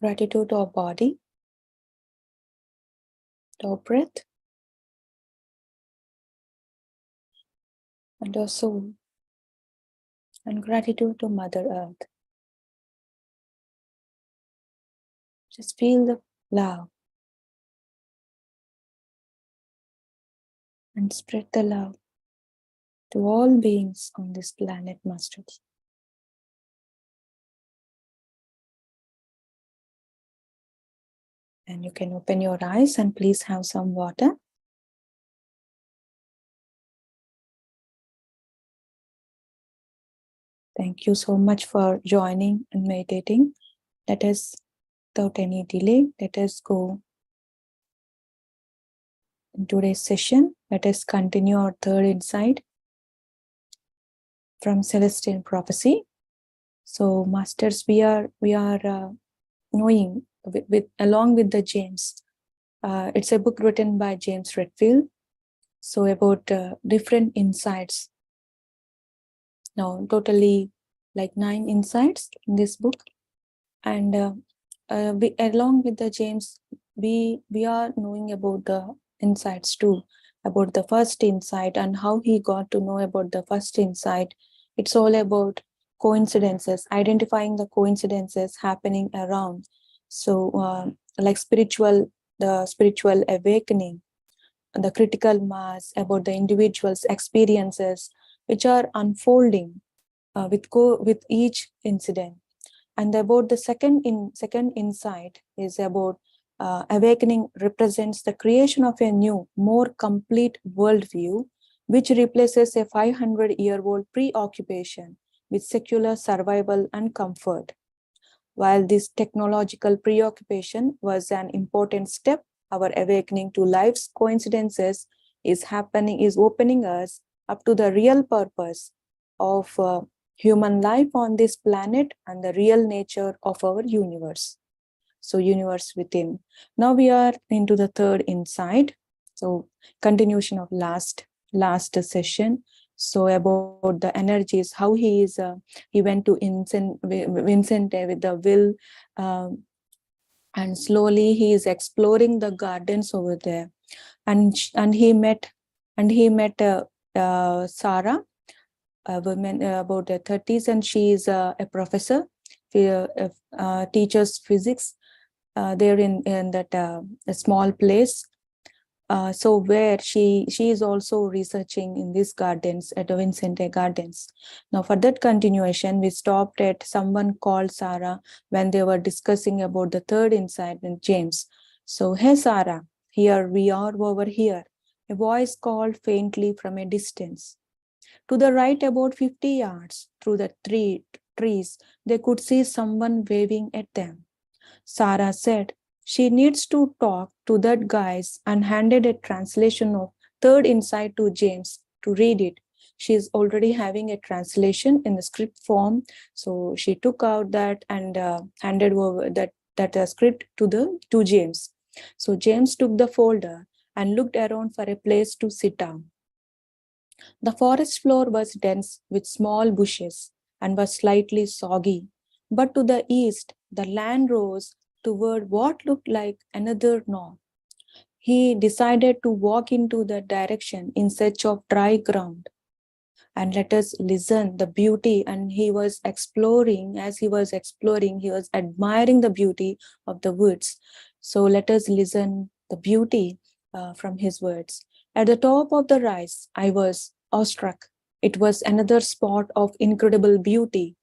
Gratitude to our body, to our breath, and our soul, and gratitude to Mother Earth. Just feel the love and spread the love to all beings on this planet, Masters. And you can open your eyes and please have some water. Thank you so much for joining and meditating. Let us, without any delay, let us go in today's session. Let us continue our third insight from Celestine prophecy. So, Masters, we are knowing along with the James. It's a book written by James Redfield. So about different insights. Now, totally like 9 insights in this book. And along with the James, we are knowing about the insights too, about the first insight and how he got to know about the first insight. It's all about coincidences, identifying the coincidences happening around. So like the spiritual awakening, the critical mass, about the individual's experiences which are unfolding with each incident. And about the second insight is about awakening represents the creation of a new, more complete worldview, which replaces a 500-year-old preoccupation with secular survival and comfort. While this technological preoccupation was an important step, our awakening to life's coincidences is opening us up to the real purpose of human life on this planet and the real nature of our universe. So universe within. Now we are into the third insight. So continuation of last session. So about the energies, how he went to Vincent with the will, and slowly he is exploring the gardens over there, and he met Sarah, a woman about the 30s, and she is a professor, teaches physics there in that a small place. So where she is also researching in these gardens at the Vincente Gardens. Now for that continuation, we stopped at someone called Sarah when they were discussing about the third insight in James. So, hey Sarah, here we are over here. A voice called faintly from a distance. To the right, about 50 yards through the trees, they could see someone waving at them. Sarah said, she needs to talk to that guy, and handed a translation of third insight to James to read it. She is already having a translation in the script form. So she took out that and handed over that script to James. So James took the folder and looked around for a place to sit down. The forest floor was dense with small bushes and was slightly soggy, but to the east, the land rose toward what looked like another knoll. He decided to walk into that direction in search of dry ground. And let us listen the beauty. And he was exploring, he was admiring the beauty of the woods. So let us listen the beauty from his words. At the top of the rise, I was awestruck. It was another spot of incredible beauty.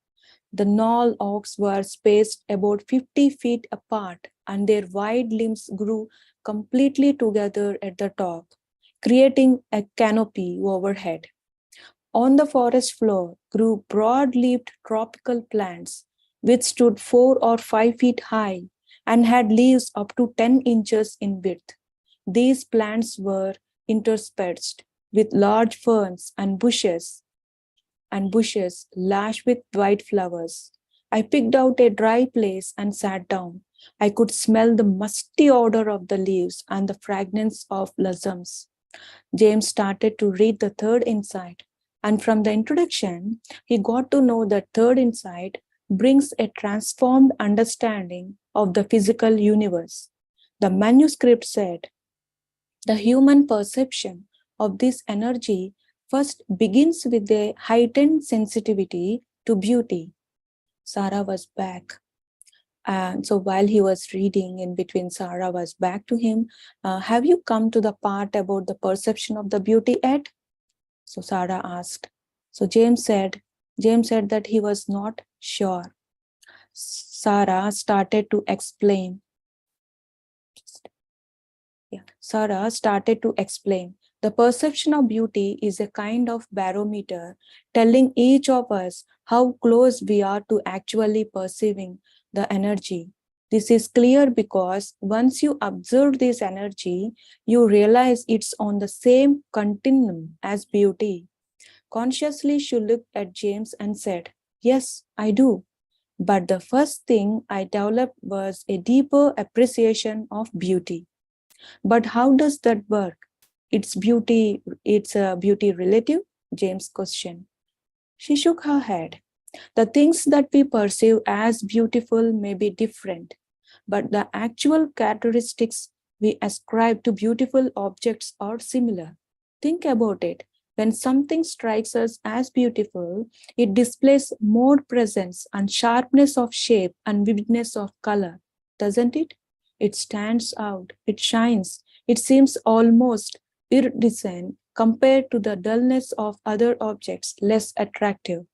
The gnarled oaks were spaced about 50 feet apart, and their wide limbs grew completely together at the top, creating a canopy overhead. On the forest floor grew broad-leaved tropical plants, which stood 4 or 5 feet high and had leaves up to 10 inches in width. These plants were interspersed with large ferns and bushes lashed with white flowers. I picked out a dry place and sat down. I could smell the musty odor of the leaves and the fragrance of blossoms. James started to read the third insight. And from the introduction, he got to know that third insight brings a transformed understanding of the physical universe. The manuscript said, the human perception of this energy first begins with a heightened sensitivity to beauty. Sarah was back. And so while he was reading, in between, Sarah was back to him. Have you come to the part about the perception of the beauty yet? So Sarah asked. So James said that he was not sure. Sarah started to explain. Sarah started to explain. The perception of beauty is a kind of barometer telling each of us how close we are to actually perceiving the energy. This is clear because once you observe this energy, you realize it's on the same continuum as beauty. Consciously, she looked at James and said, "Yes, I do. But the first thing I developed was a deeper appreciation of beauty." But how does that work? It's a beauty relative? James questioned. She shook her head. The things that we perceive as beautiful may be different, but the actual characteristics we ascribe to beautiful objects are similar. Think about it. When something strikes us as beautiful, it displays more presence and sharpness of shape and vividness of color, doesn't it? It stands out, it shines, it seems almost iridescent compared to the dullness of other objects less attractive.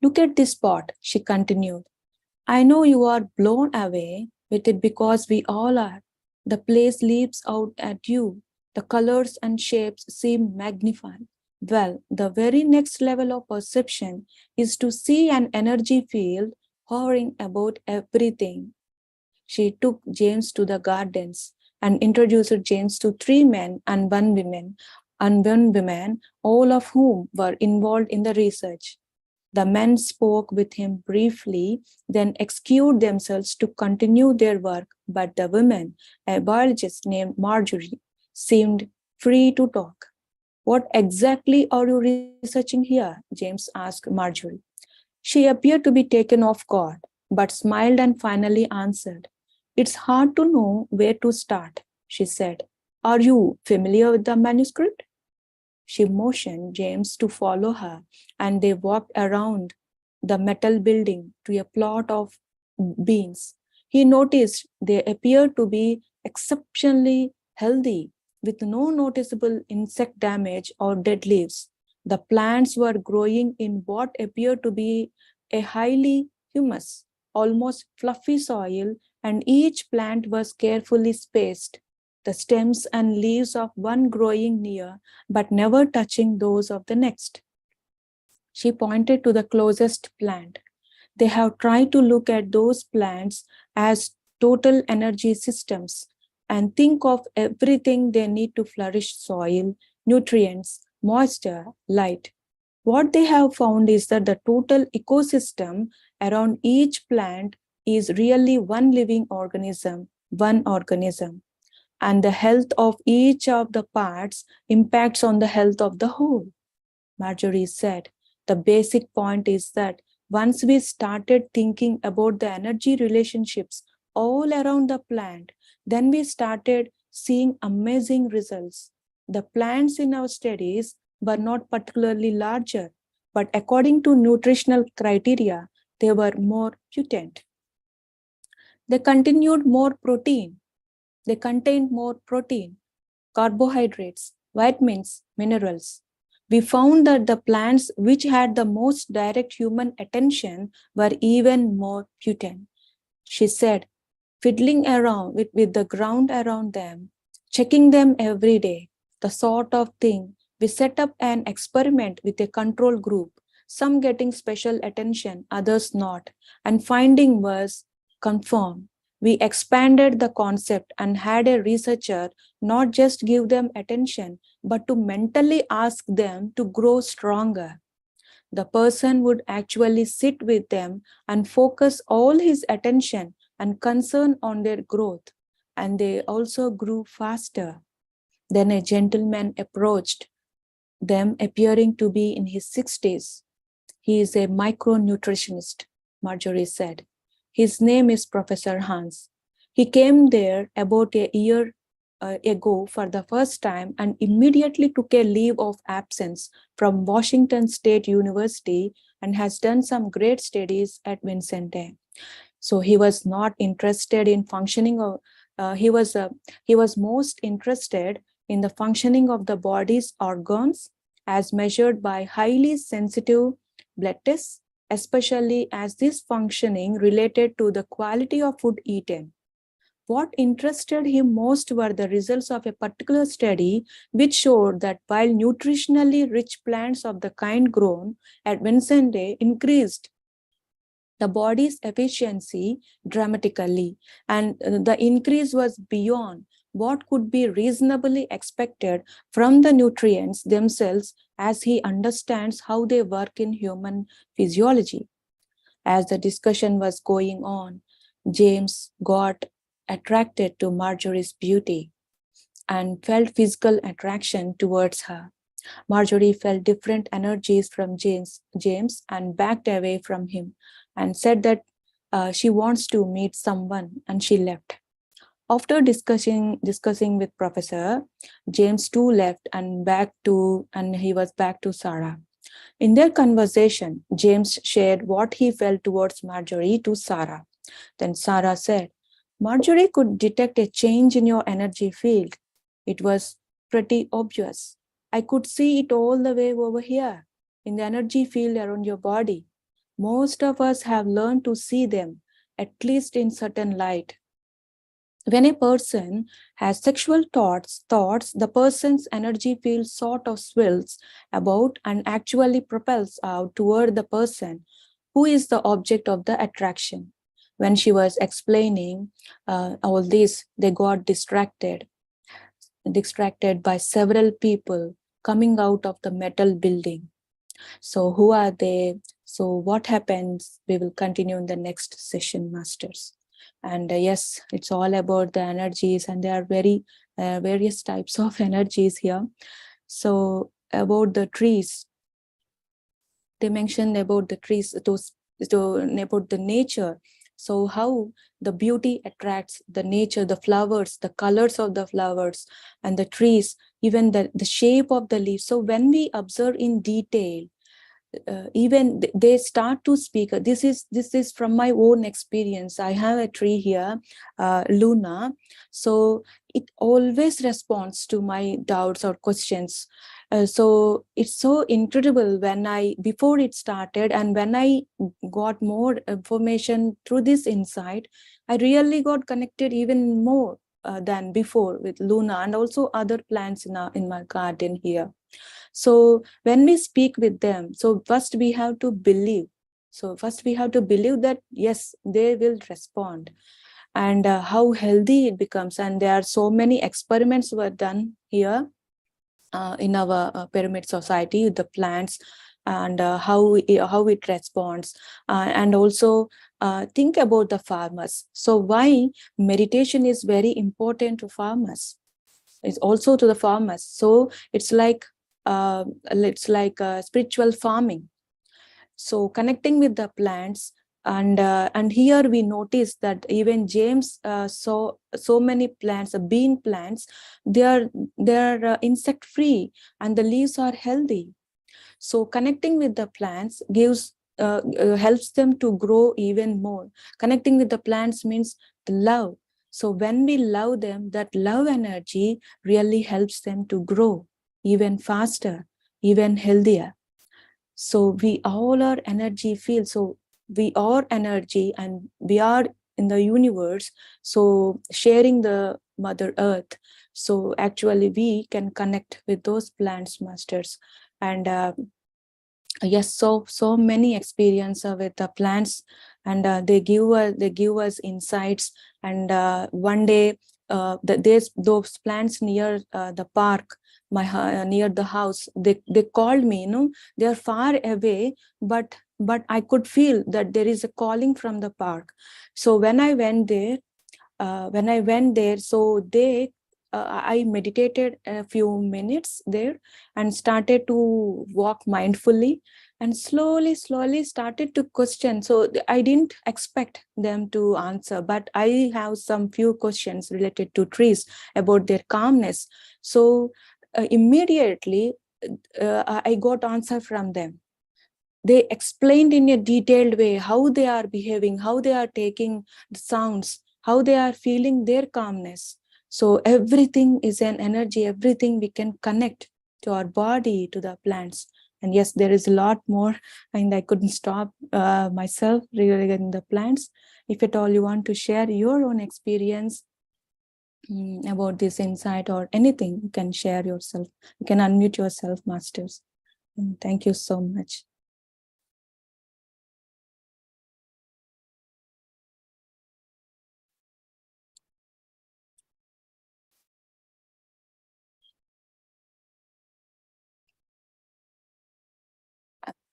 Look at this spot, she continued. I know you are blown away with it because we all are. The place leaps out at you. The colors and shapes seem magnified. Well, the very next level of perception is to see an energy field hovering about everything. She took James to the gardens and introduced James to 3 men and 1 woman, all of whom were involved in the research. The men spoke with him briefly, then excused themselves to continue their work, but the woman, a biologist named Marjorie, seemed free to talk. What exactly are you researching here? James asked Marjorie. She appeared to be taken off guard, but smiled and finally answered. It's hard to know where to start, she said. Are you familiar with the manuscript? She motioned James to follow her, and they walked around the metal building to a plot of beans. He noticed they appeared to be exceptionally healthy, with no noticeable insect damage or dead leaves. The plants were growing in what appeared to be a highly humus, almost fluffy soil, and each plant was carefully spaced, the stems and leaves of one growing near but never touching those of the next. She pointed to the closest plant. They have tried to look at those plants as total energy systems and think of everything they need to flourish: soil, nutrients, moisture, light. What they have found is that the total ecosystem around each plant is really one living organism, and the health of each of the parts impacts on the health of the whole. Marjorie said, the basic point is that once we started thinking about the energy relationships all around the plant, then we started seeing amazing results. The plants in our studies were not particularly larger, but according to nutritional criteria, they were more potent. They contained more protein, carbohydrates, vitamins, minerals. We found that the plants which had the most direct human attention were even more potent. She said, fiddling around with the ground around them, checking them every day, the sort of thing. We set up an experiment with a control group, some getting special attention, others not, and finding was confirmed. We expanded the concept and had a researcher not just give them attention, but to mentally ask them to grow stronger. The person would actually sit with them and focus all his attention and concern on their growth, and they also grew faster. Then a gentleman approached them appearing to be in his 60s. He is a micronutritionist, Marjorie said. His name is Professor Hans. He came there about a year ago for the first time and immediately took a leave of absence from Washington State University and has done some great studies at Vincente. So he was not interested in functioning of, he was most interested in the functioning of the body's organs as measured by highly sensitive blood tests, especially as this functioning related to the quality of food eaten. What interested him most were the results of a particular study which showed that while nutritionally rich plants of the kind grown at Vincente increased the body's efficiency dramatically, and the increase was beyond what could be reasonably expected from the nutrients themselves as he understands how they work in human physiology. As the discussion was going on, James got attracted to Marjorie's beauty and felt physical attraction towards her. Marjorie felt different energies from James and backed away from him and said that she wants to meet someone, and she left. After discussing with Professor, James too left and he was back to Sarah. In their conversation, James shared what he felt towards Marjorie to Sarah. Then Sarah said, Marjorie could detect a change in your energy field. It was pretty obvious. I could see it all the way over here in the energy field around your body. Most of us have learned to see them, at least in certain light. When a person has sexual thoughts, the person's energy field sort of swells about and actually propels out toward the person who is the object of the attraction. When she was explaining all this, they got distracted by several people coming out of the metal building. So who are they? So what happens? We will continue in the next session, Masters. And yes, it's all about the energies, and there are very various types of energies here. So about the trees, they mentioned about the trees, about the nature. So how the beauty attracts the nature, the flowers, the colors of the flowers and the trees, even the shape of the leaves. So when we observe in detail, even they start to speak. This is from my own experience. I have a tree here, Luna. So it always responds to my doubts or questions. So it's so incredible before it started, and when I got more information through this insight, I really got connected even more than before with Luna and also other plants in my garden here. So when we speak with them, so first we have to believe. So first we have to believe that, yes, they will respond, and how healthy it becomes. And there are so many experiments were done here in our pyramid society, the plants, and how it responds. And also think about the farmers. So why meditation is very important to farmers. It's also to the farmers. So it's like spiritual farming. So connecting with the plants, and here we notice that even James saw so many plants, bean plants, they are insect free and the leaves are healthy. So connecting with the plants helps them to grow even more. Connecting with the plants means the love. So when we love them, that love energy really helps them to grow even faster, even healthier. So we all are energy field. So we are energy and we are in the universe. So sharing the Mother Earth. So actually we can connect with those plants, Masters. And yes, so many experience with the plants, and they give us insights. And one day there's those plants near the park, near the house, they called me, they are far away, but I could feel that there is a calling from the park. So when I went there, so they I meditated a few minutes there and started to walk mindfully, and slowly started to question. So I didn't expect them to answer, but I have some few questions related to trees about their calmness. So immediately I got answer from them. They explained in a detailed way how they are behaving, how they are taking the sounds, how they are feeling their calmness. So everything is an energy, everything we can connect to our body, to the plants. And yes, there is a lot more, and I couldn't stop myself regarding the plants. If at all you want to share your own experience about this insight or anything, you can share yourself. You can unmute yourself, masters. And thank you so much.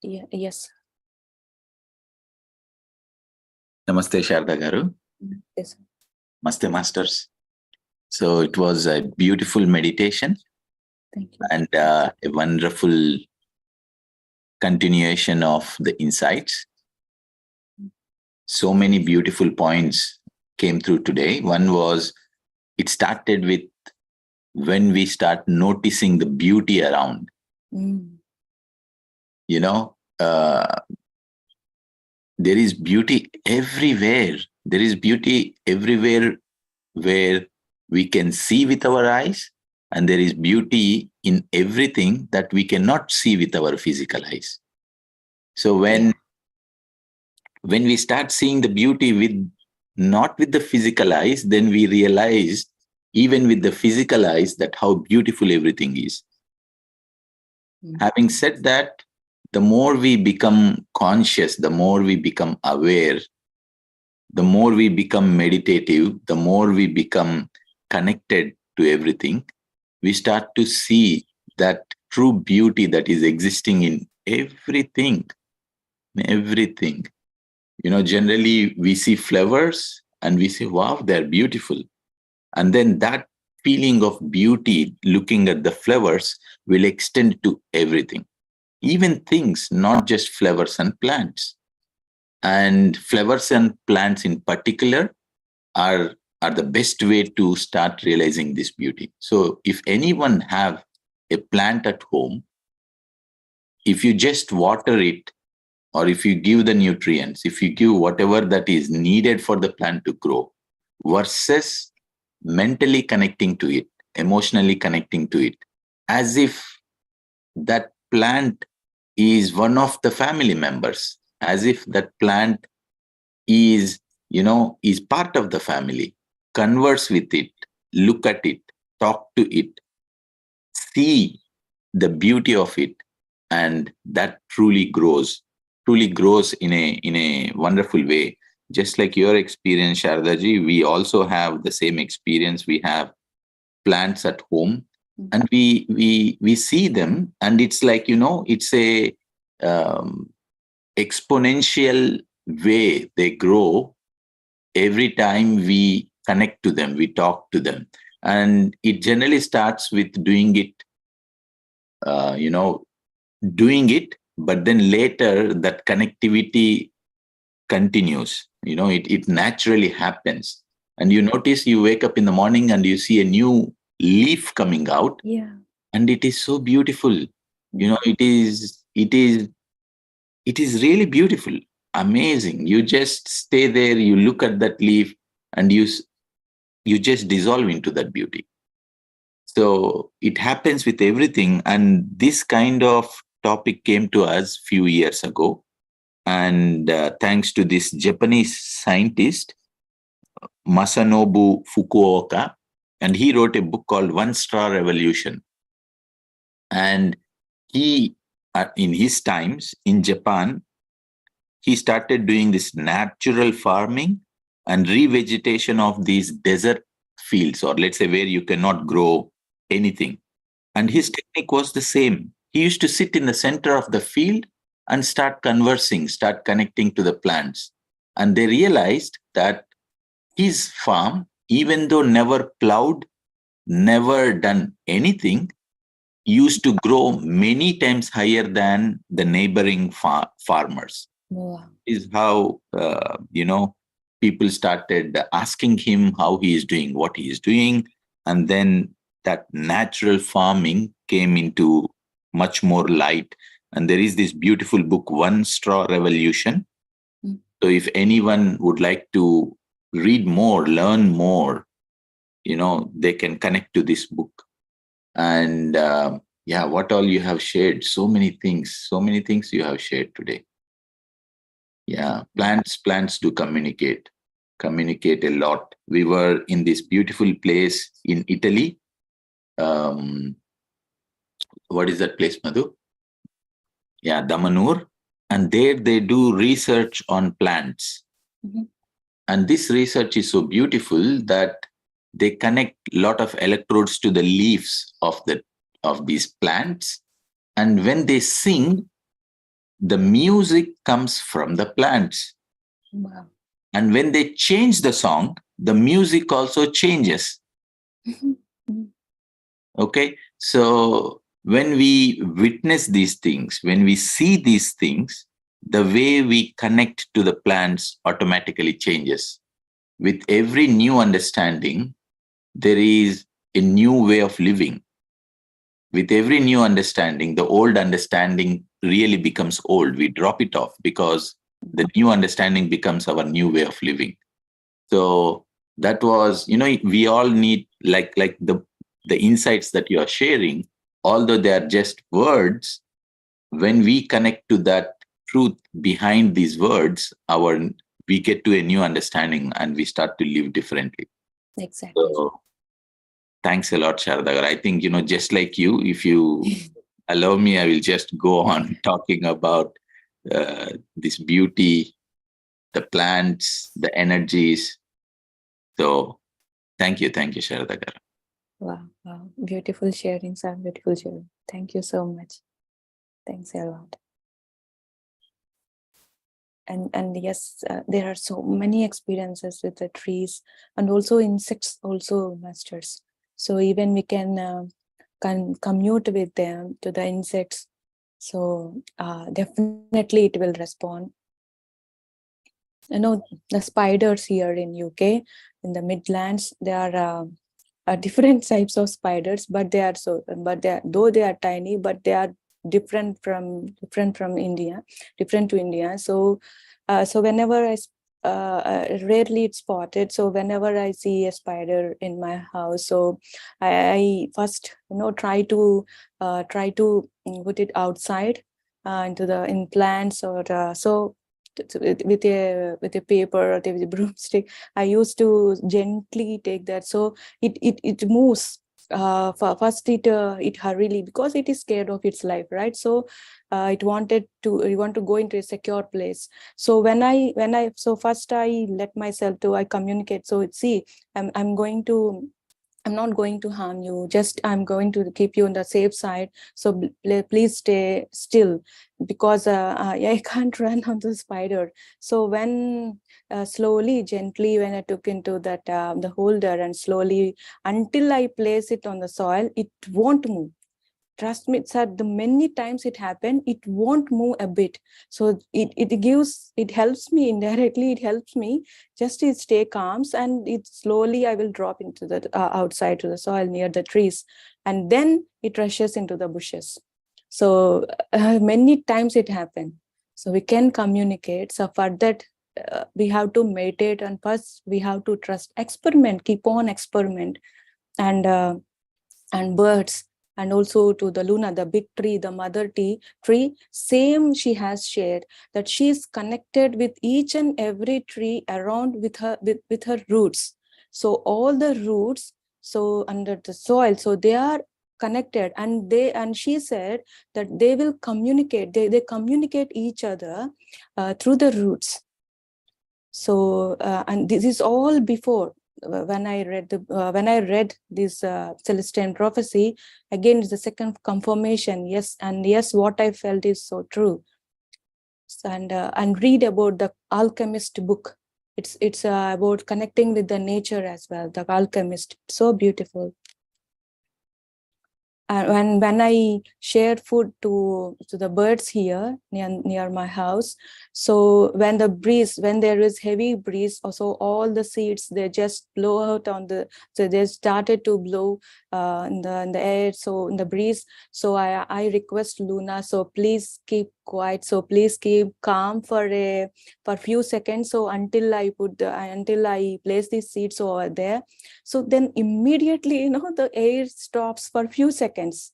Yeah, yes. Namaste, Sarada garu. Yes. Namaste, masters. So it was a beautiful meditation. Thank you. And a wonderful continuation of the insights. So many beautiful points came through today. One was, it started with when we start noticing the beauty around. You know, there is beauty everywhere. There is beauty everywhere where we can see with our eyes, and there is beauty in everything that we cannot see with our physical eyes. So when we start seeing the beauty with not with the physical eyes, then we realize even with the physical eyes that how beautiful everything is. Having said that, the more we become conscious, the more we become aware, the more we become meditative, the more we become connected to everything, we start to see that true beauty that is existing in everything. Everything. You know, generally we see flowers and we say, wow, they're beautiful. And then that feeling of beauty looking at the flowers will extend to everything, even things, not just flowers and plants. And flowers and plants in particular are the best way to start realizing this beauty. So if anyone have a plant at home, if you just water it, or if you give the nutrients, if you give whatever that is needed for the plant to grow, versus mentally connecting to it, emotionally connecting to it, as if that plant is one of the family members, as if that plant is, is part of the family. Converse with it, look at it, talk to it, see the beauty of it, and that truly grows in a wonderful way. Just like your experience, Shardaji, we also have the same experience. We have plants at home, and we see them, and it's like, it's a exponential way they grow every time we connect to them, we talk to them. And it generally starts with doing it, doing it, but then later that connectivity continues. It naturally happens. And you notice, you wake up in the morning and you see a new leaf coming out. Yeah. And it is so beautiful. It is really beautiful, amazing. You just stay there, you look at that leaf, and you just dissolve into that beauty. So it happens with everything. And this kind of topic came to us few years ago. And thanks to this Japanese scientist, Masanobu Fukuoka, and he wrote a book called One Straw Revolution. And he, in his times in Japan, he started doing this natural farming and revegetation of these desert fields, or let's say where you cannot grow anything. And his technique was the same. He used to sit in the center of the field and start conversing, start connecting to the plants. And they realized that his farm, even though never plowed, never done anything, used to grow many times higher than the neighboring farmers. Wow. Is how people started asking him how he is doing, what he is doing, and then that natural farming came into much more light. And there is this beautiful book, One Straw Revolution. Mm. So if anyone would like to read more, learn more, they can connect to this book. And yeah, what all you have shared, so many things you have shared today. Yeah, plants do communicate a lot. We were in this beautiful place in Italy. Um, what is that place, Madhu? Yeah, Damanur. And there they do research on plants. Mm-hmm. And this research is so beautiful that they connect a lot of electrodes to the leaves of these plants. And when they sing, the music comes from the plants. Wow. And when they change the song, the music also changes. Okay. So when we witness these things, when we see these things, the way we connect to the plants automatically changes. With every new understanding, there is a new way of living. With every new understanding, the old understanding really becomes old. We drop it off because the new understanding becomes our new way of living. So that was, we all need like the insights that you are sharing, although they are just words. When we connect to that truth behind these words, we get to a new understanding and we start to live differently. Exactly. So thanks a lot, Sharadagar. I think, just like you, if you allow me, I will just go on talking about this beauty, the plants, the energies. So thank you, Sharadagar. Wow. Wow. Beautiful sharing, sir. Beautiful sharing. Thank you so much. Thanks a lot. And yes, there are so many experiences with the trees and also insects also, masters. So even we can commute with them to the insects. So definitely it will respond. The spiders here in UK, in the Midlands, there are different types of spiders, but though they are tiny, but they are different from India, different to India. So whenever rarely it's spotted. So whenever I see a spider in my house, so I first try to put it outside into the in plants or so with a paper or with a broomstick. I used to gently take that, so it moves. First it hurriedly, because it is scared of its life, right? So it want to go into a secure place. So so first I let myself to I communicate. So see, I'm not going to harm you. Just I'm going to keep you on the safe side. So please stay still, because I can't run on the spider. So when slowly, gently, when I took into that the holder and slowly until I place it on the soil, it won't move. Trust me, sir, the many times it happened, it won't move a bit. So it helps me indirectly, it helps me just to stay calm, and it slowly I will drop into the outside to the soil near the trees, and then it rushes into the bushes. So many times it happened. So we can communicate. So for that, we have to meditate, and first we have to trust, experiment, keep on experiment. And birds, and also to the Luna, the big tree, the mother tree, same she has shared that she is connected with each and every tree around with her roots. So all the roots, so under the soil, so they are connected, and she said that they will communicate, they communicate each other through the roots. So and this is all before when I read this Celestine prophecy. Again, it's the second confirmation. Yes, and yes, what I felt is so true. And read about the alchemist book. It's about connecting with the nature as well. The alchemist, so beautiful. when I share food to the birds here near my house, so when there is heavy breeze, also all the seeds, they just blow out so they started to blow in the air, so in the breeze. So I request Luna, so please keep quiet, so please keep calm for few seconds, so until I place these seeds over there. So then immediately, the air stops for few seconds.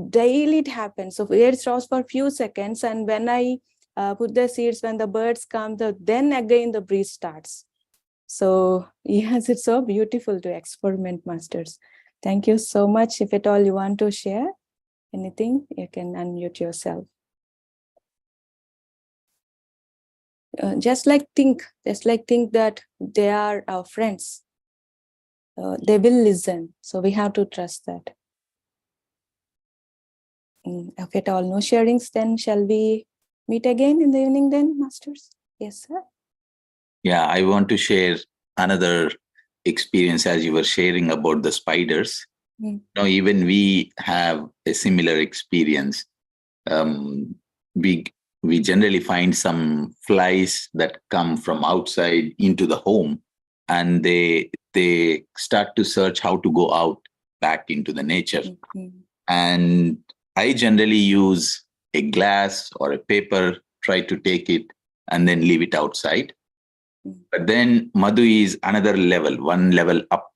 Daily it happens. So air stops for few seconds, and when I put the seeds, when the birds come, then again the breeze starts. So yes, it's so beautiful to experiment, masters. Thank you so much. If at all you want to share anything, you can unmute yourself. Just like think that they are our friends. They will listen. So we have to trust that. If at all no sharings, then shall we meet again in the evening then, masters? Yes, sir. Yeah, I want to share another experience as you were sharing about the spiders. Even we have a similar experience. We generally find some flies that come from outside into the home, and they start to search how to go out back into the nature. And I generally use a glass or a paper, try to take it and then leave it outside. But then Madhu is another level, one level up.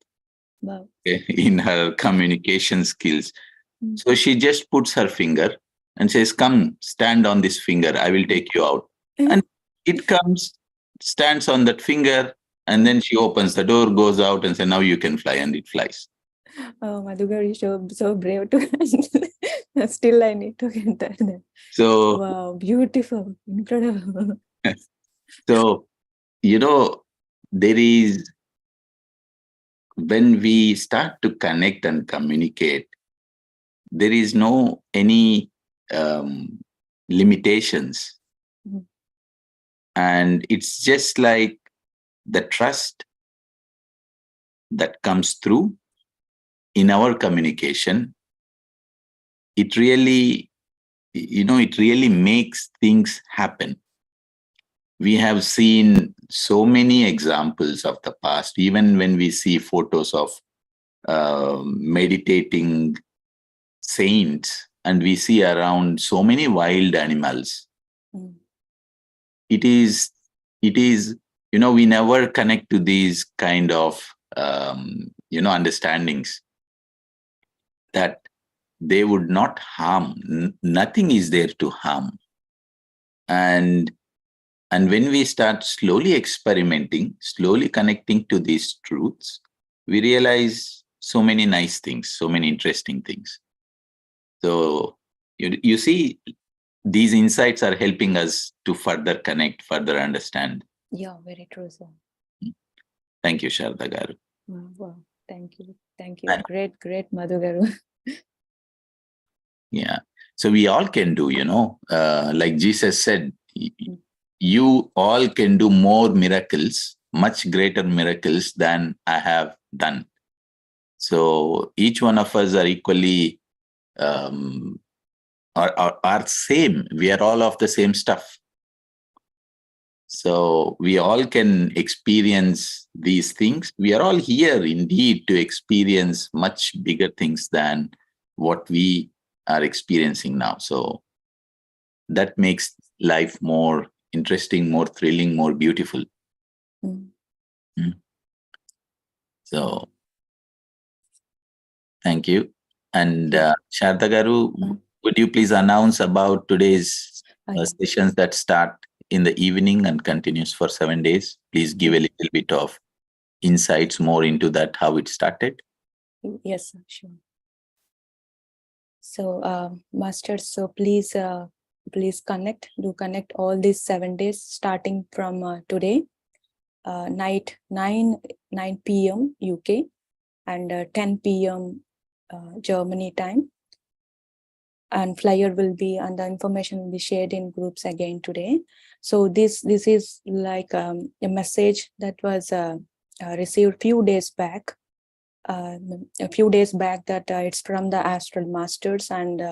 Wow. In her communication skills. So she just puts her finger and says, "Come, stand on this finger. I will take you out." And it comes, stands on that finger, and then she opens the door, goes out and says, "Now you can fly," and it flies. Oh, Madhugar, you're so brave to still I need to get that then. So wow, beautiful, incredible. So, there is, when we start to connect and communicate, there is no any limitations. And it's just like the trust that comes through in our communication. It really, it really makes things happen. We have seen so many examples of the past, even when we see photos of meditating saints, and we see around so many wild animals. It is, we never connect to these kind of, understandings that they would not harm. Nothing is there to harm. And when we start slowly experimenting, slowly connecting to these truths, we realize so many nice things, so many interesting things. So you see, these insights are helping us to further connect, further understand. Yeah, very true, sir. Thank you, Sarada Garu. Wow, thank you. Thank you. Great, Madhu Garu. Yeah. So we all can do, like Jesus said, you all can do more miracles, much greater miracles than I have done. So each one of us are equally are same. We are all of the same stuff. So we all can experience these things. We are all here indeed to experience much bigger things than what we are experiencing now. So that makes life more interesting, more thrilling, more beautiful. So thank you. And Sarada Garu, would you please announce about today's sessions that start in the evening and continues for 7 days? Please give a little bit of insights more into that, how it started. Yes, sure. So, masters, so please connect all these 7 days starting from today, night 9 p.m. UK and 10 p.m. Germany time. And flyer will be, and the information will be shared in groups again today. So this is like a message that was received few days back a few days back that it's from the astral masters and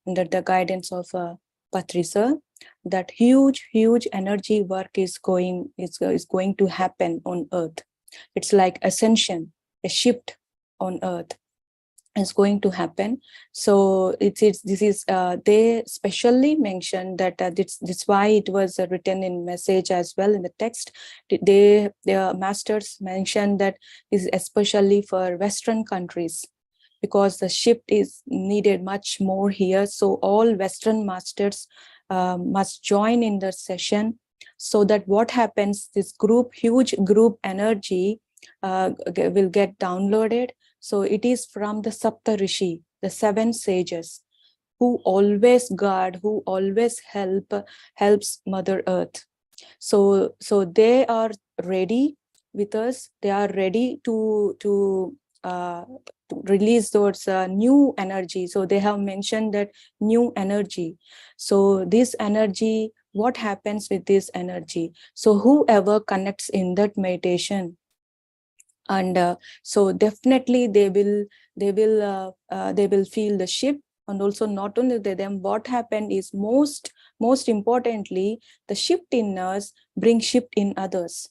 under the guidance of Patricia, that huge energy work is going to happen on earth. It's like ascension, a shift on earth is going to happen. So this is they specially mentioned that this why it was written in message as well in the text. Their masters mentioned that is especially for Western countries, because the shift is needed much more here. So all Western masters must join in the session, so that what happens, this huge group energy will get downloaded. So it is from the Sapta Rishi, the 7 sages, who always guard, who always helps Mother Earth. So they are ready with us. They are ready to release those new energy. So they have mentioned that new energy. So this energy, what happens with this energy? So whoever connects in that meditation, and so definitely they will feel the shift. And also not only them, what happened is most importantly, the shift in us bring shift in others.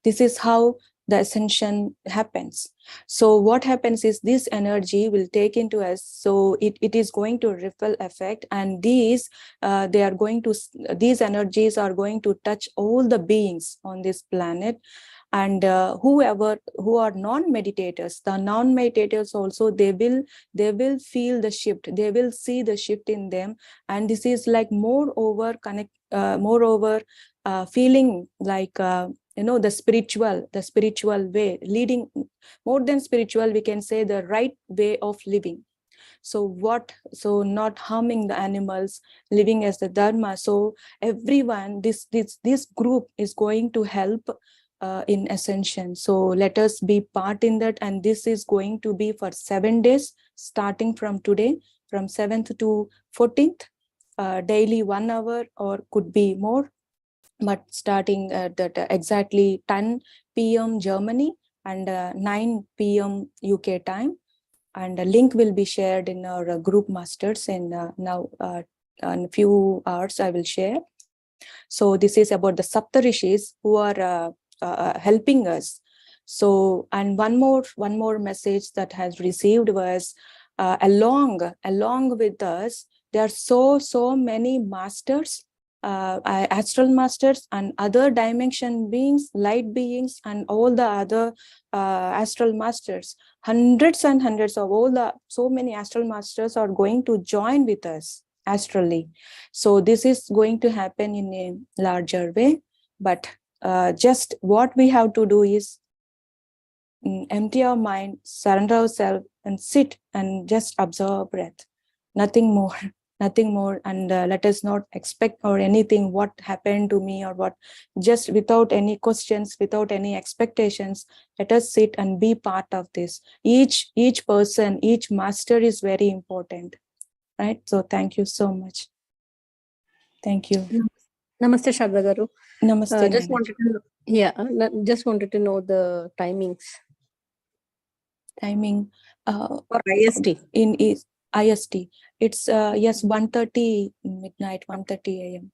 This is how the ascension happens. So what happens is this energy will take into us, so it is going to ripple effect, and these energies are going to touch all the beings on this planet. And whoever who are non-meditators, the non-meditators also, they will feel the shift, they will see the shift in them. And this is like moreover feeling like the spiritual way, leading, more than spiritual, we can say the right way of living. So not harming the animals, living as the dharma. So everyone, this group is going to help in ascension. So let us be part in that. And this is going to be for 7 days, starting from today, from 7th to 14th, daily 1 hour, or could be more, but starting at that exactly 10 p.m. Germany and 9 p.m. UK time. And a link will be shared in our group masters in now in a few hours I will share. So this is about the Saptarishis who are helping us. So, and one more message that has received was along with us, there are so many masters, astral masters and other dimension beings, light beings, and all the other astral masters. Hundreds and hundreds of so many astral masters are going to join with us astrally. So this is going to happen in a larger way, but just what we have to do is empty our mind, surrender ourselves, and sit and just observe breath. Nothing more, nothing more. And let us not expect or anything what happened to me or what, just without any questions, without any expectations. Let us sit and be part of this. Each person, each master is very important, right? So thank you so much. Thank you. Namaste, Sarada Garu. Namaste. Just wanted to know the timings. Timing for IST. In IST, it's yes, 1:30 midnight, 1:30 a.m.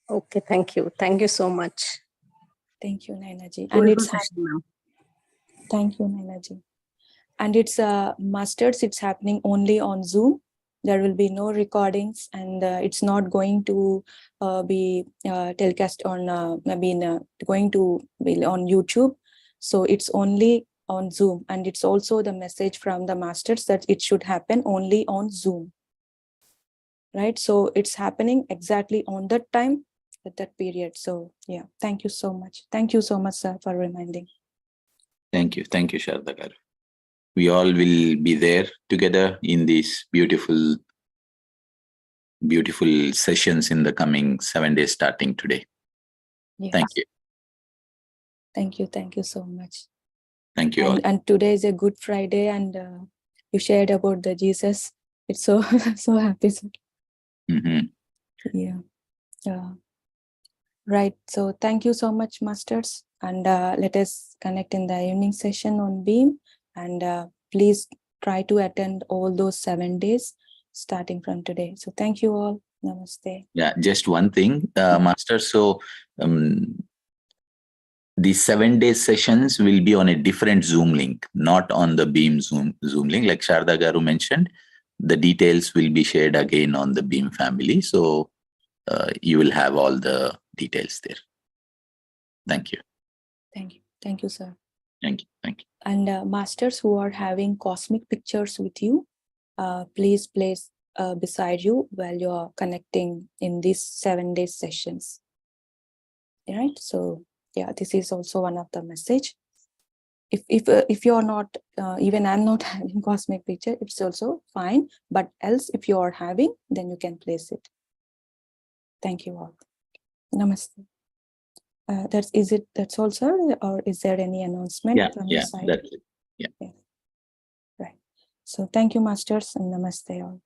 Okay, thank you so much. Thank you, Nainaji. And it's thank you, Nainaji. And it's masters, it's happening only on Zoom. There will be no recordings, and it's not going to be telecast on going to be on YouTube. So it's only on Zoom, and it's also the message from the masters that it should happen only on Zoom, right? So it's happening exactly on that time, at that period. So yeah, thank you so much. Thank you so much, sir, for reminding. Thank you, Sarada Garu. We all will be there together in these beautiful sessions in the coming 7 days starting today. Yes. Thank you. Thank you so much. Thank you all. And today is a Good Friday, and you shared about the Jesus. It's so so happy. Mm-hmm. Yeah. Right. So thank you so much, masters. And let us connect in the evening session on Beam. And please try to attend all those 7 days starting from today. So thank you all. Namaste. Yeah, just one thing, Master. So the 7 day sessions will be on a different Zoom link, not on the Beam Zoom link. Like Sharda Garu mentioned, the details will be shared again on the Beam family. So you will have all the details there. Thank you. Thank you. Thank you, sir. Thank you. Thank you. And masters who are having cosmic pictures with you, please place beside you while you're connecting in these 7 day sessions. Right? So yeah, this is also one of the message. If you're not, even I'm not having cosmic picture, it's also fine. But else, if you are having, then you can place it. Thank you all. Namaste. That's all, sir, or is there any announcement from your side? That's it. Yeah. Right. So thank you, masters, and namaste all.